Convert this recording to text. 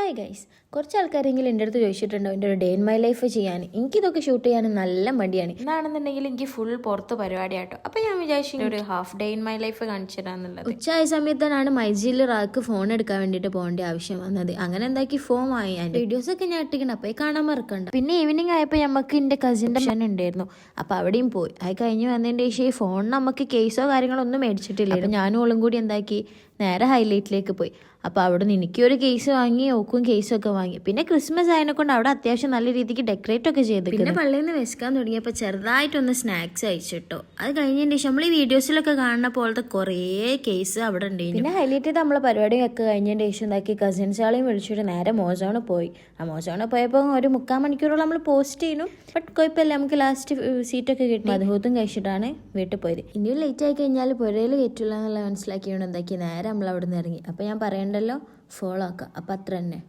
Hi guys, കുറച്ച് ആൾക്കാരെങ്കിലും എൻ്റെ അടുത്ത് ചോദിച്ചിട്ടുണ്ടോ എൻ്റെ ഒരു ഡേ ഇൻ മൈ ലൈഫ് ചെയ്യാൻ. എനിക്കിതൊക്കെ ഷൂട്ട് ചെയ്യാൻ നല്ല മടിയാണ്. എന്താണെന്നുണ്ടെങ്കിൽ എനിക്ക് ഫുൾ പുറത്ത് പരിപാടിയാട്ടോ. അപ്പോൾ ഞാൻ വിചാരിച്ചു ഒരു half day in my life കാണിച്ചു തരാന്നുള്ളത്. ഉച്ചയായ സമയത്താണ് മൈജിയിൽ റാക്ക് ഫോൺ എടുക്കാൻ വേണ്ടിയിട്ട് പോകേണ്ട ആവശ്യം വന്നത്. അങ്ങനെ എന്താക്കി ഫോൺ വാങ്ങി. അതിൻ്റെ വീഡിയോസൊക്കെ ഞാൻ ഇട്ടിക്കണം, അപ്പോൾ കാണാൻ മറക്കണ്ട. പിന്നെ ഈവനിങ് ആയപ്പോൾ നമുക്ക് എൻ്റെ കസിൻ്റെ ഷൻ ഉണ്ടായിരുന്നു, അപ്പോൾ അവിടെയും പോയി. അത് കഴിഞ്ഞ് വന്നതിൻ്റെ ശേഷം ഈ ഫോൺ നമുക്ക് കേസോ കാര്യങ്ങളോ ഒന്നും മേടിച്ചിട്ടില്ല. അപ്പോൾ ഞാനും ഓളും കൂടി എന്താക്കി നേരെ ഹൈലൈറ്റിലേക്ക് പോയി. അപ്പോൾ അവിടെ നിന്ന് എനിക്കൊരു കേസ് വാങ്ങി, ഓക്കും കേസൊക്കെ വാങ്ങി. പിന്നെ ക്രിസ്മസ് ആയതിനെ കൊണ്ട് അവിടെ അത്യാവശ്യം നല്ല രീതിക്ക് ഡെക്കറേറ്റ് ഒക്കെ ചെയ്ത്. പിന്നെ പള്ളിയിൽ നിന്ന് വിശക്കാൻ തുടങ്ങിയപ്പോൾ ചെറുതായിട്ടൊന്ന് സ്നാക്സ് അയച്ചിട്ടോ. അത് കഴിഞ്ഞതിന് ശേഷം നമ്മൾ ഈ വീഡിയോസിലൊക്കെ കാണുന്ന പോലത്തെ കുറേ കേസ് അവിടെ ഉണ്ടായിരുന്നു. പിന്നെ ഹൈലൈറ്റ് ചെയ്ത് നമ്മളെ പരിപാടിയൊക്കെ കഴിഞ്ഞതിന് ശേഷം എന്താക്കി കസിൻസുകളെയും വിളിച്ചിട്ട് നേരെ മോസോണ് പോയി. ആ മോസോണ് പോയപ്പോൾ ഒരു 3/4 മണിക്കൂറോളം നമ്മൾ പോസ്റ്റ് ചെയ്യുന്നു. ബട്ട് കുഴപ്പമില്ല, നമുക്ക് ലാസ്റ്റ് സീറ്റൊക്കെ കിട്ടി. മധുഹൂത്തും കഴിച്ചിട്ടാണ് വീട്ടിൽ പോയത്. ഇനിയും ലേറ്റ് ആയി കഴിഞ്ഞാൽ പുരയിൽ കയറ്റില്ല എന്നുള്ള മനസ്സിലാക്കിയാണ് എന്താക്കി നേരെ നമ്മൾ അവിടെ നിന്ന് ഇറങ്ങി. അപ്പോൾ ഞാൻ പറയണ്ടല്ലോ, ഫോളോ ആക്കാം. അപ്പം അത്ര തന്നെ.